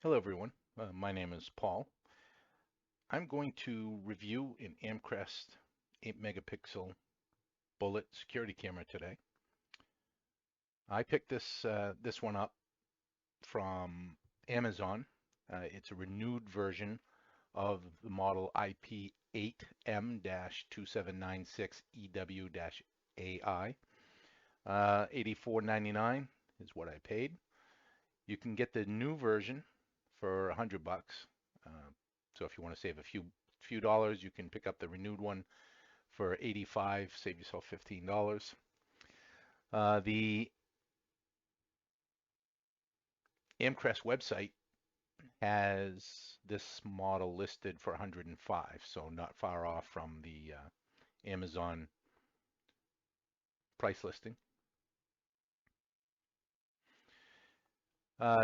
Hello everyone, my name is Paul. I'm going to review an Amcrest 8 megapixel bullet security camera today. I picked this one up from Amazon. It's a renewed version of the model IP8M-2796EW-AI. $84.99 is what I paid. You can get the new version for $100. Uh, so if you want to save a few dollars, you can pick up the renewed one for 85, save yourself $15. The Amcrest website has this model listed for 105, so not far off from the Amazon price listing.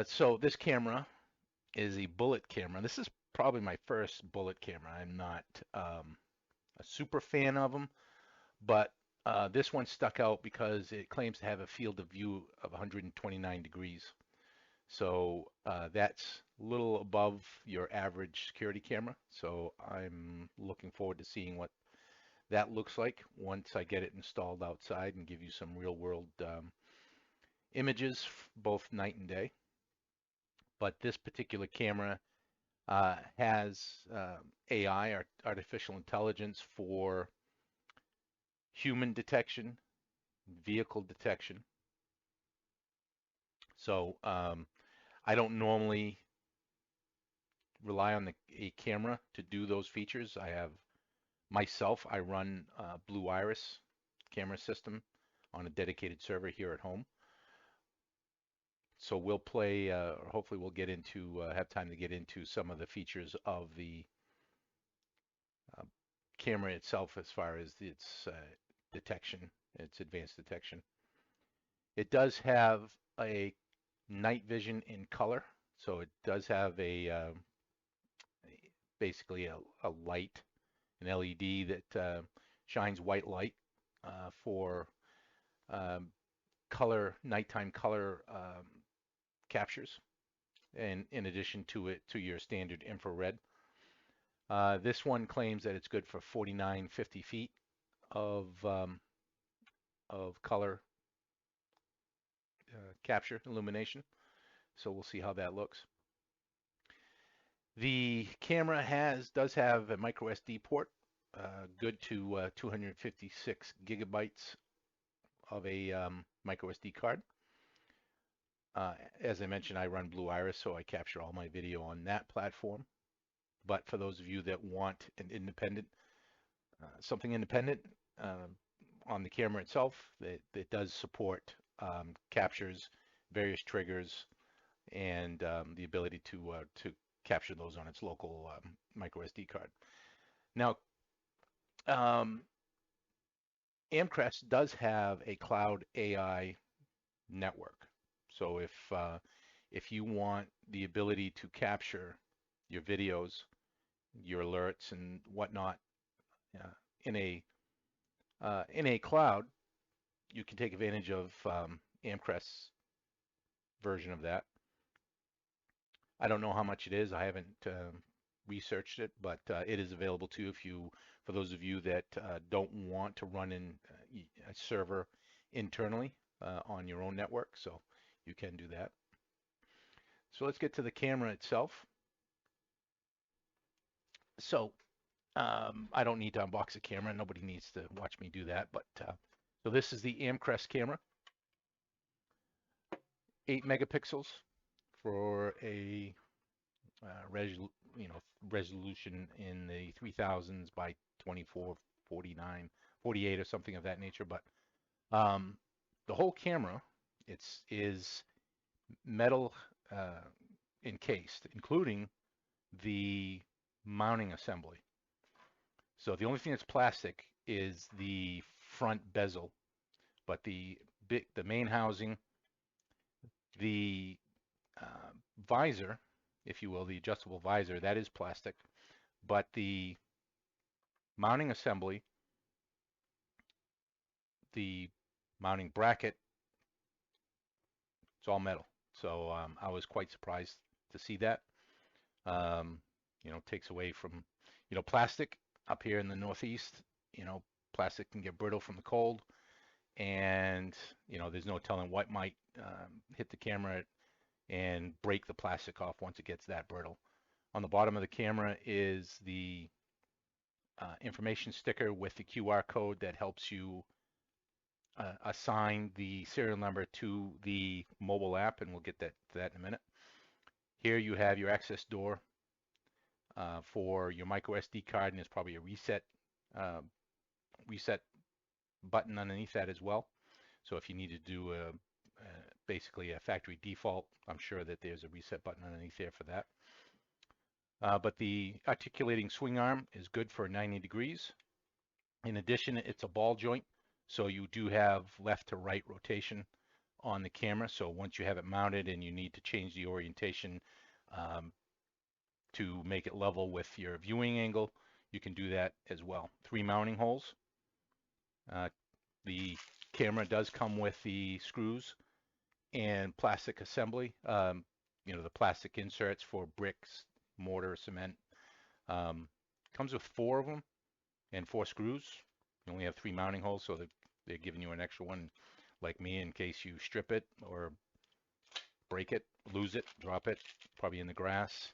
So this camera is a bullet camera. This is probably my first bullet camera. I'm not a super fan of them, but this one stuck out because it claims to have a field of view of 129 degrees. So that's a little above your average security camera. So I'm looking forward to seeing what that looks like once I get it installed outside and give you some real world images, both night and day. But this particular camera has AI, artificial intelligence, for human detection, vehicle detection. So I don't normally rely on a camera to do those features. I run Blue Iris camera system on a dedicated server here at home. So we'll play, hopefully we'll get into, have time to get into some of the features of the uh, camera itself as far as its detection, its advanced detection. It does have a night vision in color. So it does have basically a light, an LED that shines white light for um, nighttime color captures, and in addition to your standard infrared. This one claims that it's good for 49, 50 feet of color capture illumination. So we'll see how that looks. The camera does have a micro SD port, good to 256 gigabytes of a micro SD card. As I mentioned, I run Blue Iris, so I capture all my video on that platform. But for those of you that want something independent on the camera itself, it does support captures, various triggers, and the ability to capture those on its local micro SD card. Now, um, Amcrest does have a cloud AI network. So if you want the ability to capture your videos, your alerts, and whatnot uh, in a cloud, you can take advantage of Amcrest's version of that. I don't know how much it is. I haven't researched it, but it is available too for those of you that don't want to run in a server internally on your own network. So you can do that. So let's get to the camera itself. So I don't need to unbox a camera. Nobody needs to watch me do that. But so this is the Amcrest camera, 8 megapixels for a resolution in the 3000s by 24, 49, 48 or something of that nature. But um, the whole camera is metal encased, including the mounting assembly. So the only thing that's plastic is the front bezel, but the main housing, the uh, visor, if you will, the adjustable visor, that is plastic, but the mounting assembly, the mounting bracket, it's all metal. So I was quite surprised to see that. Um, takes away from, plastic up here in the Northeast. Plastic can get brittle from the cold, and there's no telling what might hit the camera and break the plastic off once it gets that brittle. On the bottom of the camera is the information sticker with the QR code that helps you assign the serial number to the mobile app, and we'll get to that in a minute. Here you have your access door for your micro SD card, and there's probably a reset button underneath that as well. So if you need to do basically a factory default, I'm sure that there's a reset button underneath there for that. But the articulating swing arm is good for 90 degrees. In addition, it's a ball joint, so you do have left to right rotation on the camera. So once you have it mounted and you need to change the orientation to make it level with your viewing angle, you can do that as well. 3 mounting holes. The camera does come with the screws and plastic assembly. The plastic inserts for bricks, mortar, cement. Comes with 4 of them and 4 screws. You only have 3 mounting holes, so they're giving you an extra one, like me, in case you strip it or break it, lose it, drop it, probably in the grass.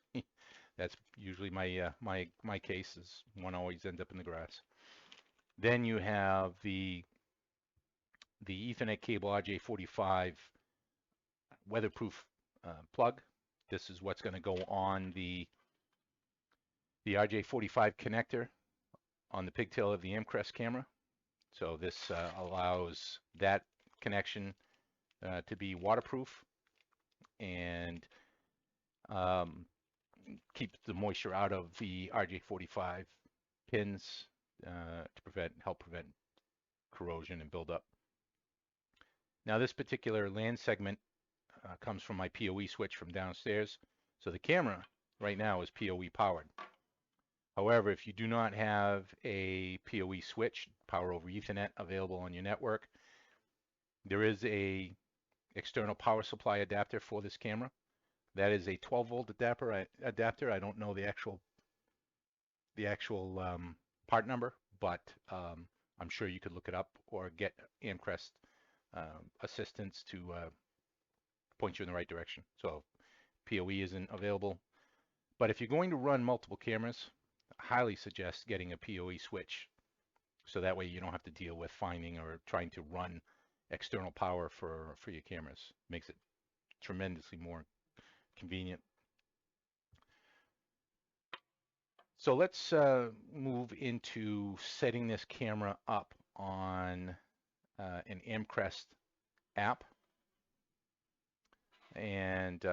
That's usually my my case, is one always ends up in the grass. Then you have the Ethernet cable RJ45 weatherproof plug. This is what's going to go on the RJ45 connector on the pigtail of the Amcrest camera. So this allows that connection to be waterproof and keeps the moisture out of the RJ45 pins to help prevent corrosion and buildup. Now this particular LAN segment comes from my PoE switch from downstairs. So the camera right now is PoE powered. However, if you do not have a PoE switch, power over Ethernet, available on your network, there is a external power supply adapter for this camera. That is a 12-volt adapter. I don't know the actual part number, but I'm sure you could look it up or get Amcrest assistance to point you in the right direction. So PoE isn't available. But if you're going to run multiple cameras, I highly suggest getting a PoE switch, so that way you don't have to deal with finding or trying to run external power for your cameras. Makes it tremendously more convenient. So let's move into setting this camera up on an Amcrest app. And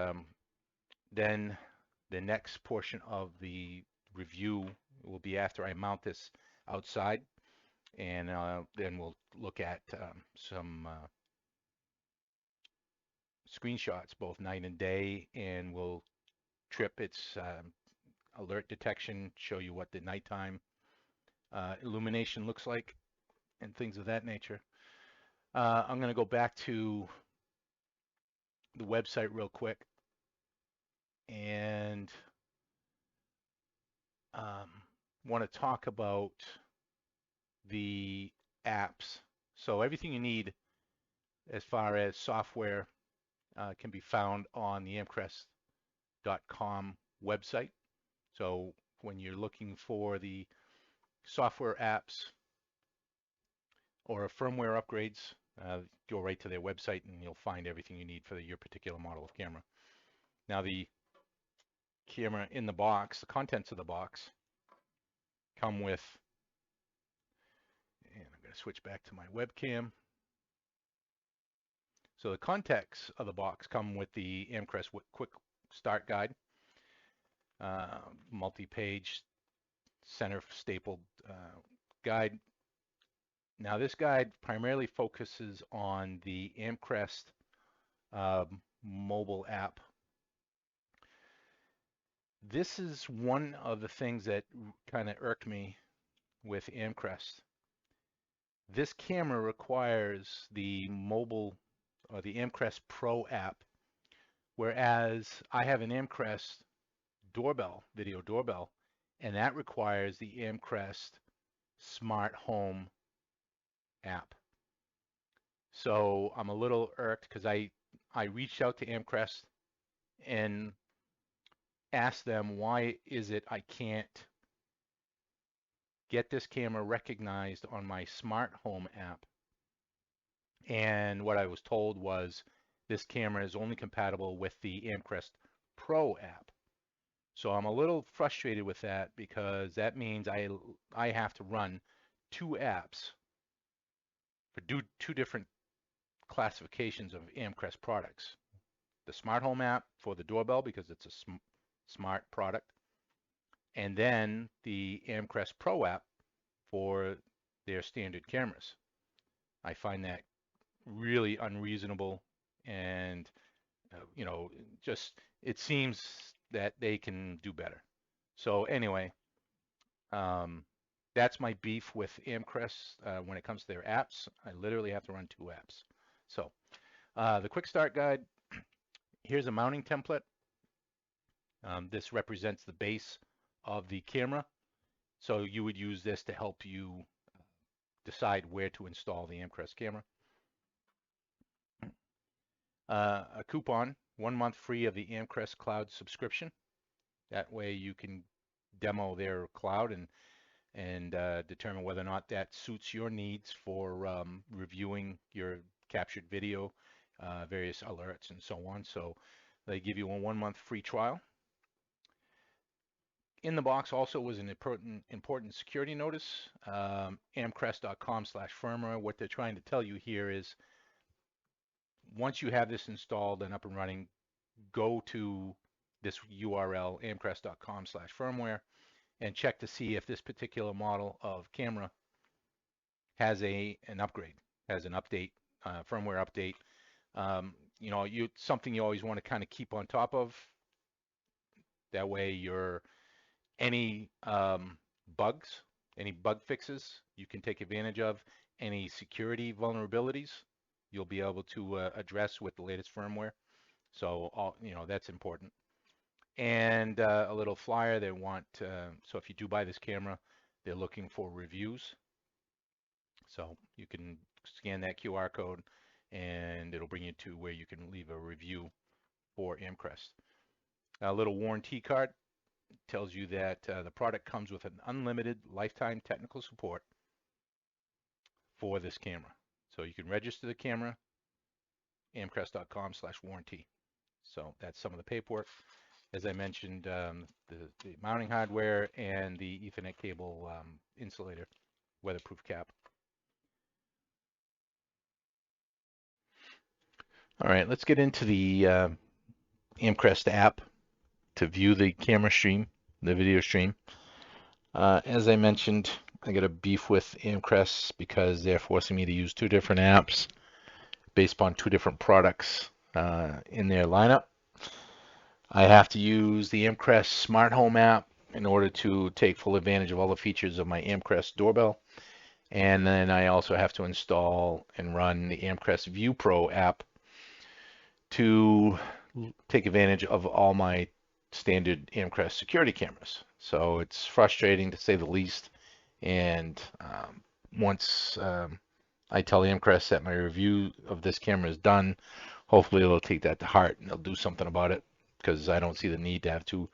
then the next portion of the review will be after I mount this outside, and then we'll look at some screenshots, both night and day, and we'll trip its alert detection, show you what the nighttime illumination looks like, and things of that nature. I'm going to go back to the website real quick and want to talk about the apps. So everything you need as far as software can be found on the Amcrest.com website. So when you're looking for the software apps or firmware upgrades, go right to their website and you'll find everything you need for your particular model of camera. Now the camera in the box, the contents of the box come with, and I'm going to switch back to my webcam. So the contents of the box come with the Amcrest Quick Start Guide, multi-page center stapled guide. Now this guide primarily focuses on the Amcrest mobile app. This is one of the things that kind of irked me with Amcrest. This camera requires the mobile or the Amcrest Pro app Whereas I have an Amcrest doorbell, video doorbell, and that requires the Amcrest smart home app. So I'm a little irked because I reached out to Amcrest and asked them why is it I can't get this camera recognized on my smart home app. And what I was told was this camera is only compatible with the Amcrest Pro app. So I'm a little frustrated with that because that means I have to run two apps for two different classifications of Amcrest products. The smart home app for the doorbell because it's a smart product, and then the Amcrest Pro app for their standard cameras. I find that really unreasonable, and just it seems that they can do better. So anyway, that's my beef with Amcrest when it comes to their apps. I literally have to run two apps. So the quick start guide, here's a mounting template. This represents the base of the camera. So you would use this to help you decide where to install the Amcrest camera. A coupon, 1 month free of the Amcrest cloud subscription. That way you can demo their cloud and determine whether or not that suits your needs for reviewing your captured video, various alerts and so on. So they give you a 1 month free trial. In the box also was an important security notice, amcrest.com/firmware. What they're trying to tell you here is once you have this installed and up and running, go to this URL, amcrest.com/firmware, and check to see if this particular model of camera has an upgrade, has an update, firmware update. Something you always want to kind of keep on top of. That way any bugs, any bug fixes you can take advantage of, any security vulnerabilities you'll be able to address with the latest firmware. So that's important. And a little flyer they want, so if you do buy this camera, they're looking for reviews. So you can scan that QR code and it'll bring you to where you can leave a review for Amcrest. A little warranty card tells you that the product comes with an unlimited lifetime technical support for this camera. So you can register the camera, amcrest.com/warranty. So that's some of the paperwork. As I mentioned, the mounting hardware and the Ethernet cable insulator, weatherproof cap. All right, let's get into the Amcrest app to view the camera stream, the video stream. As I mentioned, I got a beef with Amcrest because they're forcing me to use two different apps based upon two different products in their lineup. I have to use the Amcrest Smart Home app in order to take full advantage of all the features of my Amcrest doorbell. And then I also have to install and run the Amcrest View Pro app to take advantage of all my standard Amcrest security cameras. So it's frustrating to say the least. And once I tell Amcrest that my review of this camera is done, hopefully they'll take that to heart and they'll do something about it, because I don't see the need to have two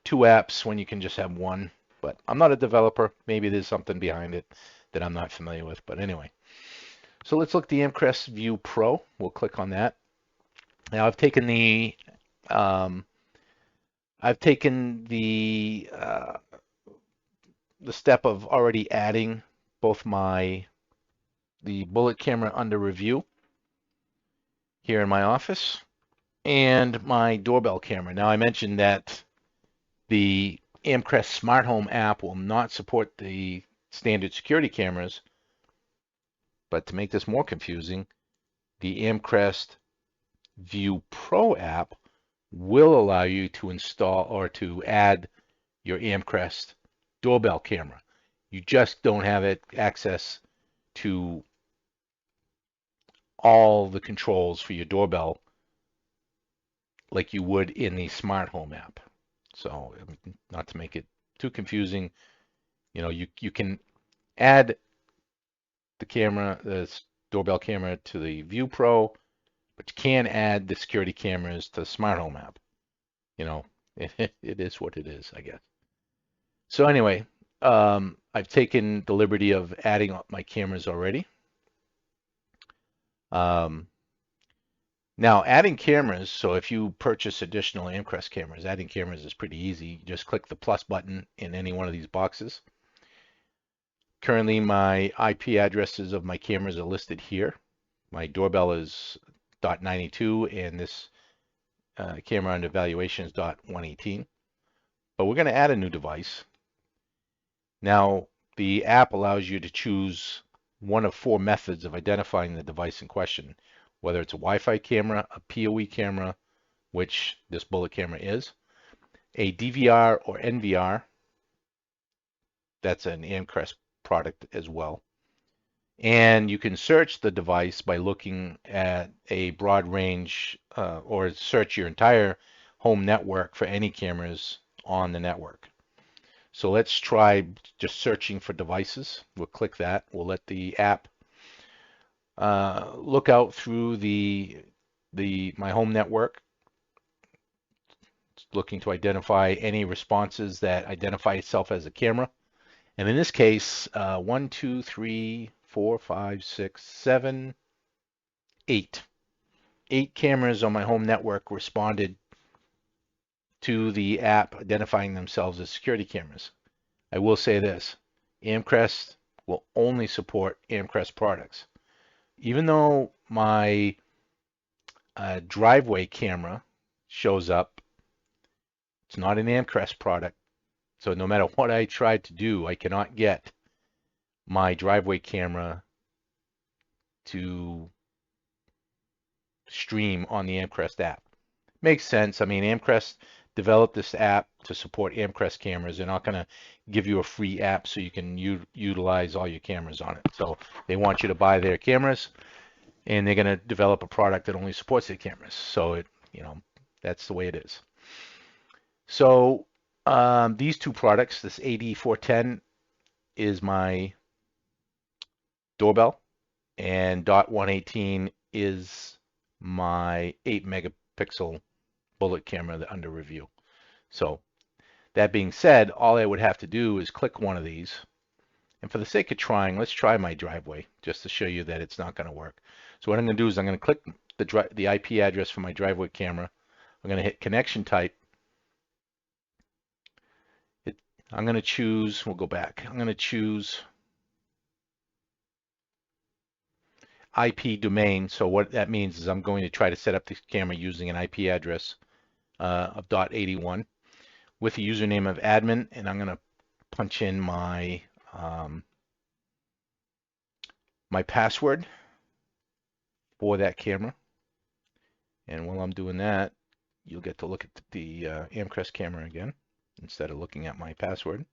apps when you can just have one. But I'm not a developer. Maybe there's something behind it that I'm not familiar with. But anyway, so let's look at the Amcrest View Pro. We'll click on that. Now I've taken the step of already adding both the bullet camera under review here in my office and my doorbell camera. Now I mentioned that the Amcrest Smart Home app will not support the standard security cameras, but to make this more confusing, the Amcrest View Pro app will allow you to install or to add your Amcrest doorbell camera. You just don't have access to all the controls for your doorbell like you would in the smart home app. So not to make it too confusing, you can add the camera, the doorbell camera to the View Pro, but you can add the security cameras to the smart home app. It is what it is, I guess. So anyway, I've taken the liberty of adding my cameras already. Now, adding cameras, so if you purchase additional Amcrest cameras, adding cameras is pretty easy. You just click the plus button in any one of these boxes. Currently, my IP addresses of my cameras are listed here. My doorbell is .92, and this camera under evaluation is .118. But we're going to add a new device. Now, the app allows you to choose one of 4 methods of identifying the device in question, whether it's a Wi-Fi camera, a PoE camera, which this bullet camera is, a DVR or NVR, that's an Amcrest product as well. And you can search the device by looking at a broad range or search your entire home network for any cameras on the network. So let's try just searching for devices. We'll click that. We'll let the app look out through my home network. It's looking to identify any responses that identify itself as a camera. And in this case, 1, 2, 3, 4, 5, 6, 7, 8. 8 cameras on my home network responded to the app identifying themselves as security cameras. I will say this, Amcrest will only support Amcrest products. Even though my driveway camera shows up, it's not an Amcrest product. So no matter what I tried to do, I cannot get my driveway camera to stream on the Amcrest app. Makes sense. I mean, Amcrest developed this app to support Amcrest cameras. They're not going to give you a free app so you can utilize all your cameras on it. So they want you to buy their cameras, and they're going to develop a product that only supports their cameras. So that's the way it is. So these 2 products, this AD410 is my doorbell, and .118 is my 8 megapixel bullet camera under review. So that being said, all I would have to do is click one of these. And for the sake of trying, let's try my driveway just to show you that it's not going to work. So what I'm going to do is I'm going to click the IP address for my driveway camera. I'm going to hit connection type. I'm going to choose, we'll go back. I'm going to choose IP domain. So what that means is I'm going to try to set up this camera using an IP address of .81 with the username of admin, and I'm going to punch in my my password for that camera. And while I'm doing that, you'll get to look at the Amcrest camera again instead of looking at my password.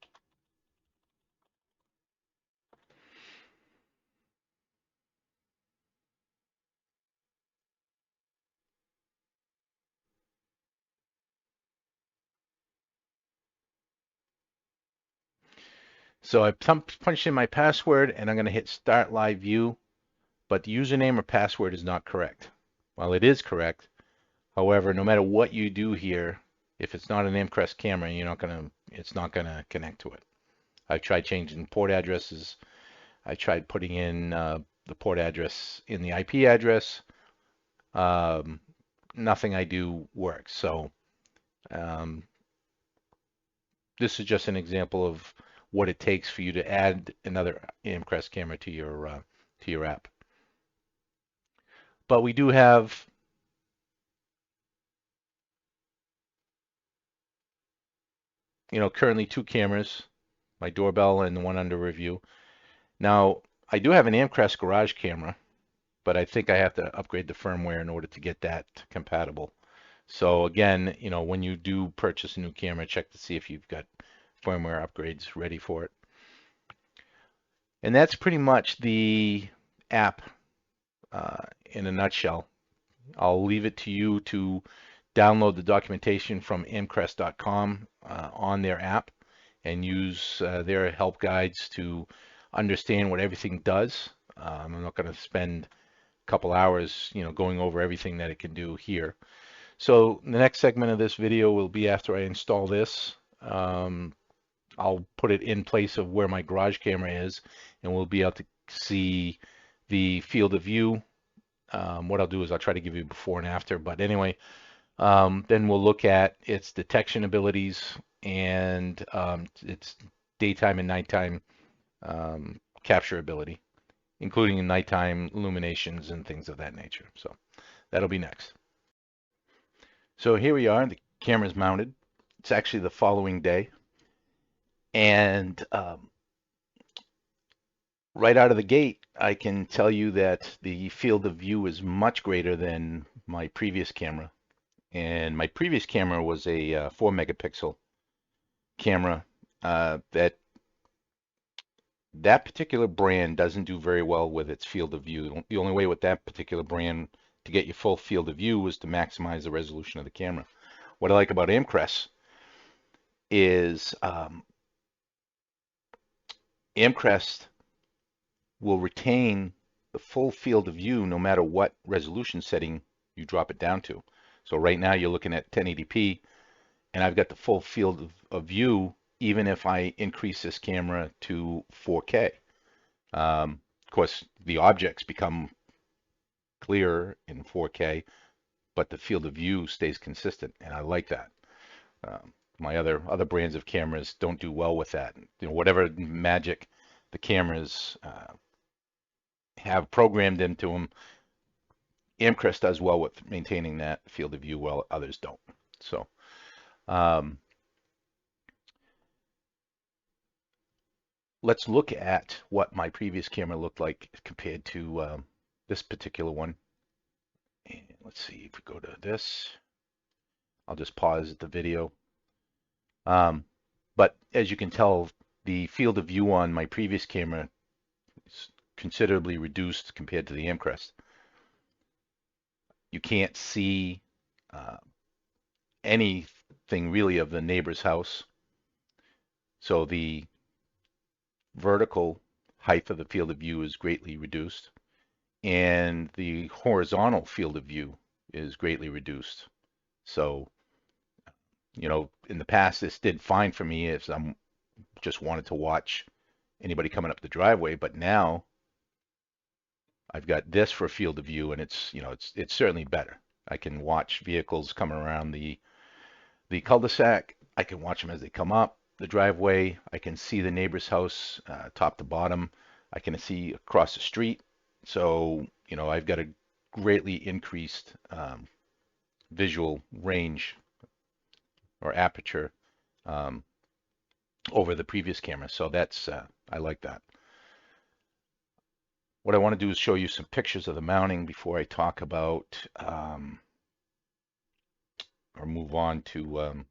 So I punched in my password, and I'm going to hit Start Live View, but the username or password is not correct. Well, it is correct. However, no matter what you do here, if it's not an Amcrest camera, it's not gonna connect to it. I've tried changing port addresses. I tried putting in the port address in the IP address. Nothing I do works. So this is just an example of what it takes for you to add another Amcrest camera to your app. But we do have currently 2 cameras, my doorbell and the one under review. Now, I do have an Amcrest garage camera, but I think I have to upgrade the firmware in order to get that compatible. So again, when you do purchase a new camera, check to see if you've got firmware upgrades ready for it. And that's pretty much the app in a nutshell. I'll leave it to you to download the documentation from amcrest.com on their app and use their help guides to understand what everything does. I'm not going to spend a couple hours, going over everything that it can do here. So the next segment of this video will be after I install this. I'll put it in place of where my garage camera is, and we'll be able to see the field of view. What I'll do is I'll try to give you before and after, but anyway, then we'll look at its detection abilities and its daytime and nighttime capture ability, including nighttime illuminations and things of that nature. So that'll be next. So here we are, the camera's mounted. It's actually the following day. And right out of the gate, I can tell you that the field of view is much greater than my previous camera. And my previous camera was a 4 megapixel camera. That particular brand doesn't do very well with its field of view. The only way with that particular brand to get your full field of view was to maximize the resolution of the camera. What I like about Amcrest is Amcrest will retain the full field of view no matter what resolution setting you drop it down to. So right now you're looking at 1080p, and I've got the full field of view even if I increase this camera to 4K. Of course, the objects become clearer in 4K, but the field of view stays consistent, and I like that. My other brands of cameras don't do well with that. Whatever magic the cameras have programmed into them, Amcrest does well with maintaining that field of view while others don't. So let's look at what my previous camera looked like compared to this particular one. And let's see if we go to this. I'll just pause the video. But as you can tell, the field of view on my previous camera is considerably reduced compared to the Amcrest. You can't see anything really of the neighbor's house. So the vertical height of the field of view is greatly reduced, and the horizontal field of view is greatly reduced. So, in the past, this did fine for me if I'm just wanted to watch anybody coming up the driveway, but now I've got this for field of view, and it's certainly better. I can watch vehicles coming around the cul-de-sac. I can watch them as they come up the driveway. I can see the neighbor's house top to bottom. I can see across the street. So, I've got a greatly increased visual range or aperture over the previous camera. So that's, I like that. What I want to do is show you some pictures of the mounting before I talk about or move on to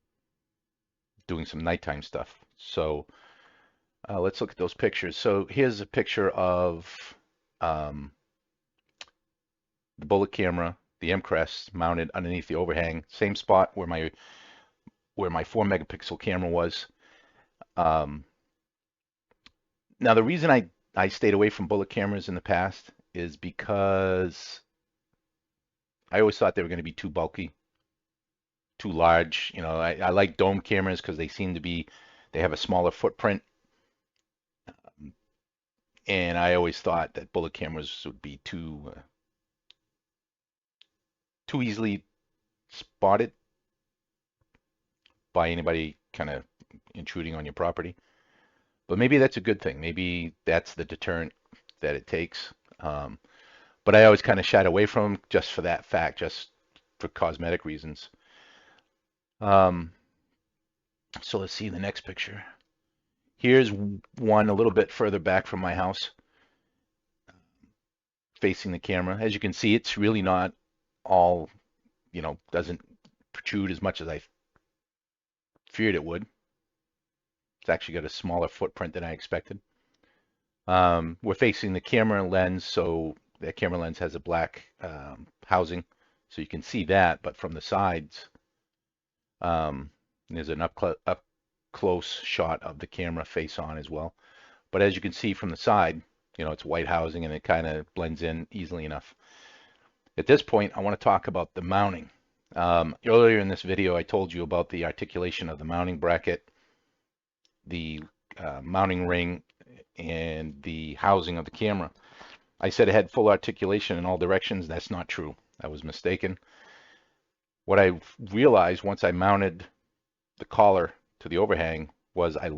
doing some nighttime stuff. So let's look at those pictures. So here's a picture of the bullet camera, the Amcrest, mounted underneath the overhang, same spot where my 4 megapixel camera was. Now the reason I stayed away from bullet cameras in the past is because I always thought they were going to be too bulky, too large. I like dome cameras because they have a smaller footprint. And I always thought that bullet cameras would be too easily spotted by anybody kind of intruding on your property. But maybe that's a good thing. Maybe that's the deterrent that it takes. But I always kind of shied away from them just for that fact, just for cosmetic reasons. So let's see the next picture. Here's one a little bit further back from my house, facing the camera. As you can see, it's really not all, doesn't protrude as much as I feared it would. It's actually got a smaller footprint than I expected. We're facing the camera lens, so that camera lens has a black housing, So you can see that, but from the sides, there's an up close shot of the camera face on as well. But as you can see from the side, it's white housing and it kind of blends in easily enough. At this point, I want to talk about the mounting. Earlier in this video, I told you about the articulation of the mounting bracket, the mounting ring, and the housing of the camera. I said it had full articulation in all directions. That's not true. I was mistaken. What I realized once I mounted the collar to the overhang was I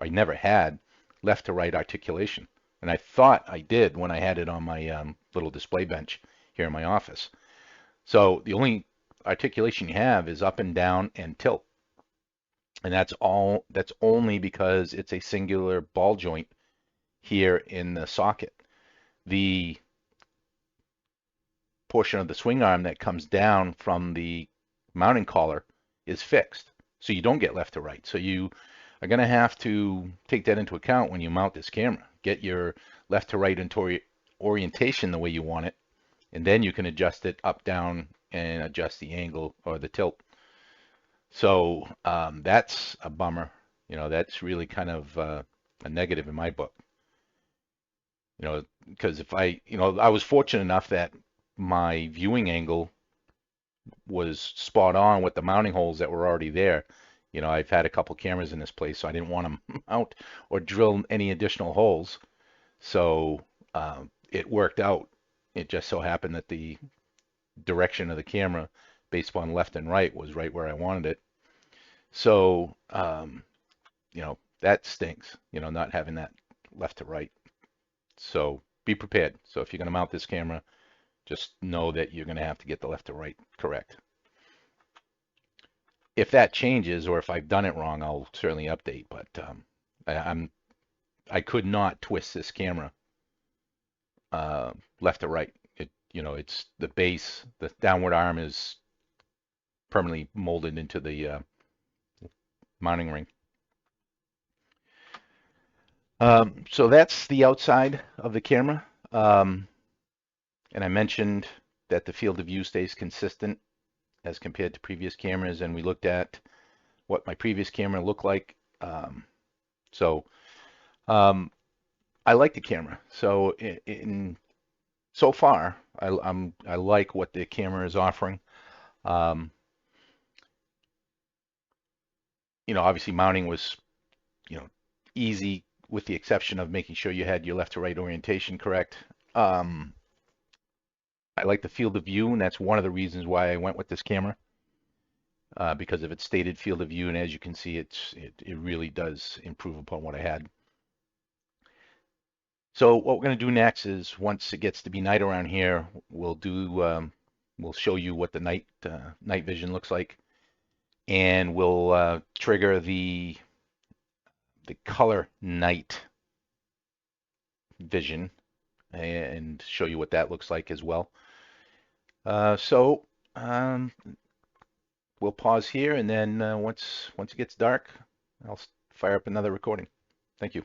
never had left to right articulation. And I thought I did when I had it on my little display bench here in my office. So the only articulation you have is up and down and tilt. And that's only because it's a singular ball joint here in the socket. The portion of the swing arm that comes down from the mounting collar is fixed. So you don't get left to right. So you are going to have to take that into account when you mount this camera. Get your left to right orientation the way you want it, and then you can adjust it up, down, and adjust the angle or the tilt. So that's a bummer. That's really kind of a negative in my book. Because if I was fortunate enough that my viewing angle was spot on with the mounting holes that were already there. I've had a couple cameras in this place, so I didn't want to mount or drill any additional holes. So it worked out. It just so happened that the direction of the camera based upon left and right was right where I wanted it. So, that stinks, not having that left to right. So be prepared. So if you're going to mount this camera, just know that you're going to have to get the left to right correct. If that changes or if I've done it wrong, I'll certainly update. But I could not twist this camera left to right. It's the base, the downward arm is permanently molded into the mounting ring. So that's the outside of the camera. And I mentioned that the field of view stays consistent as compared to previous cameras, and we looked at what my previous camera looked like. I like the camera. So so far, I like what the camera is offering. Obviously mounting was, easy with the exception of making sure you had your left to right orientation correct. I like the field of view, and that's one of the reasons why I went with this camera, because of its stated field of view. And as you can see, it really does improve upon what I had. So what we're going to do next is, once it gets to be night around here, we'll show you what the night vision looks like, and we'll trigger the color night vision and show you what that looks like as well. We'll pause here, and then once it gets dark, I'll fire up another recording. Thank you.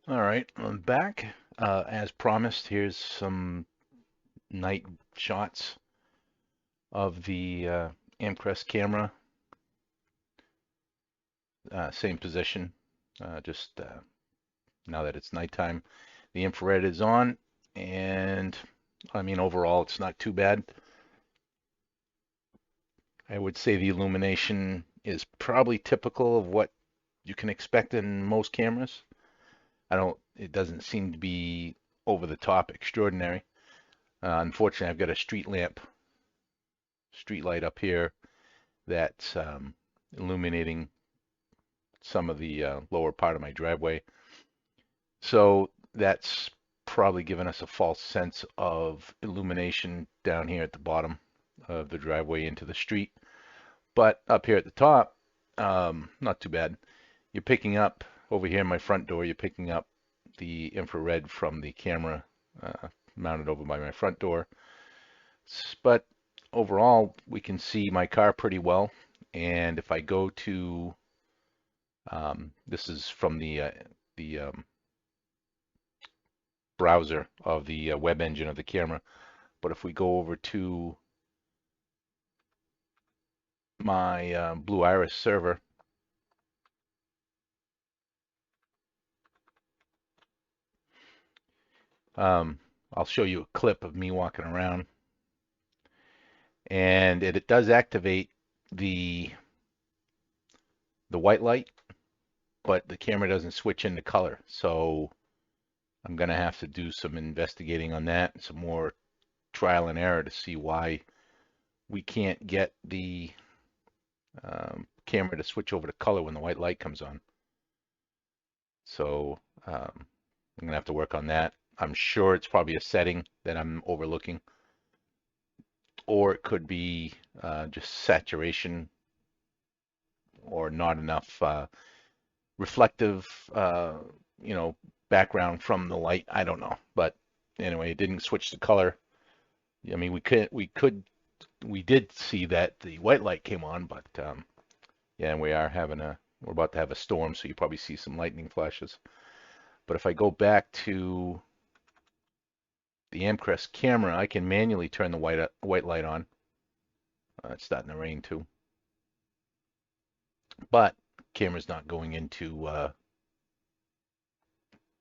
All right, I'm back. As promised, here's some night shots of the Amcrest camera. Same position, just now that it's nighttime. The infrared is on, and overall it's not too bad. I would say the illumination is probably typical of what you can expect in most cameras. It doesn't seem to be over the top extraordinary. Unfortunately, I've got a street light up here that's illuminating some of the lower part of my driveway. So that's probably given us a false sense of illumination down here at the bottom of the driveway into the street. But up here at the top, not too bad. You're picking up, over here in my front door, you're picking up the infrared from the camera mounted over by my front door. But overall, we can see my car pretty well. And if I go to, this is from the browser of the web engine of the camera. But if we go over to my Blue Iris server, I'll show you a clip of me walking around, and it does activate the white light, but the camera doesn't switch into color. So I'm going to have to do some investigating on that, some more trial and error to see why we can't get the camera to switch over to color when the white light comes on. So I'm going to have to work on that. I'm sure it's probably a setting that I'm overlooking, or it could be just saturation or not enough reflective, background from the light. I don't know, but anyway, it didn't switch to color. I mean, we did see that the white light came on, but yeah, we're about to have a storm, so you probably see some lightning flashes. But if I go back to the Amcrest camera, I can manually turn the white light on. It's starting to rain too, but camera's not going into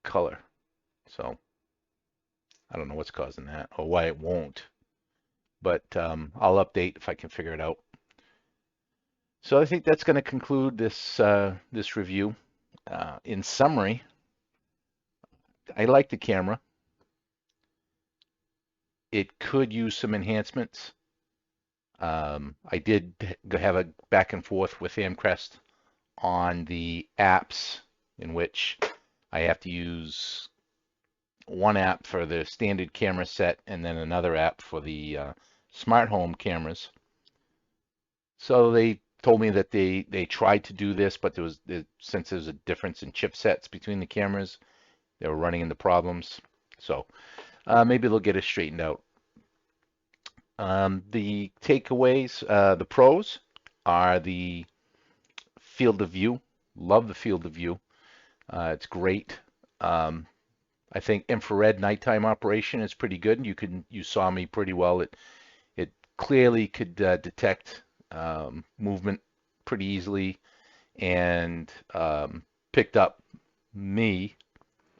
color. So I don't know what's causing that or why it won't, but I'll update if I can figure it out. So I think that's going to conclude this review. In summary, I like the camera. It could use some enhancements. I did have a back and forth with Amcrest on the apps, in which I have to use one app for the standard camera set and then another app for the smart home cameras. So they told me that they tried to do this, but since there's a difference in chipsets between the cameras, they were running into problems. So maybe they'll get it straightened out. The takeaways, the pros are the field of view. Love the field of view. It's great. I think infrared nighttime operation is pretty good. You saw me pretty well. It clearly could detect movement pretty easily, and picked up me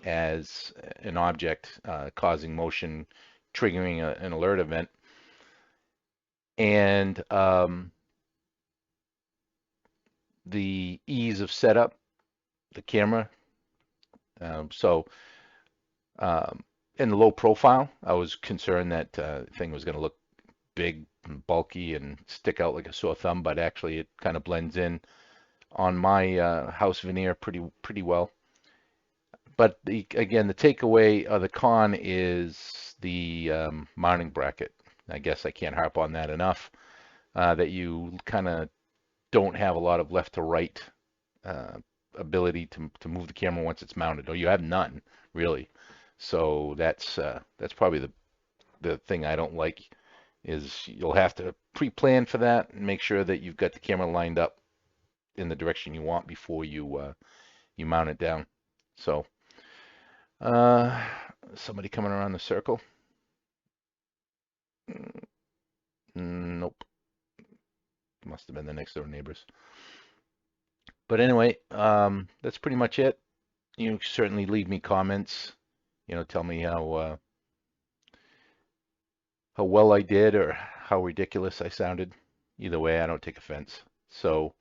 as an object causing motion, triggering an alert event. And the ease of setup, the camera. So in the low profile, I was concerned that thing was going to look big and bulky and stick out like a sore thumb, but actually it kind of blends in on my house veneer pretty well. But again, the takeaway or the con is the mounting bracket. I guess I can't harp on that enough. That you kind of don't have a lot of left to right ability to move the camera once it's mounted, or you have none really. So that's probably the thing I don't like, is you'll have to pre-plan for that and make sure that you've got the camera lined up in the direction you want before you mount it down. So somebody coming around the circle. Nope. Must have been the next door neighbors. But anyway, that's pretty much it. You certainly leave me comments. Tell me how well I did or how ridiculous I sounded. Either way, I don't take offense. So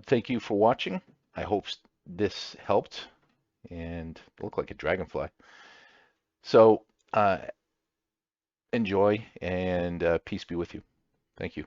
thank you for watching. I hope this helped, and look like a dragonfly. So enjoy, and peace be with you. Thank you.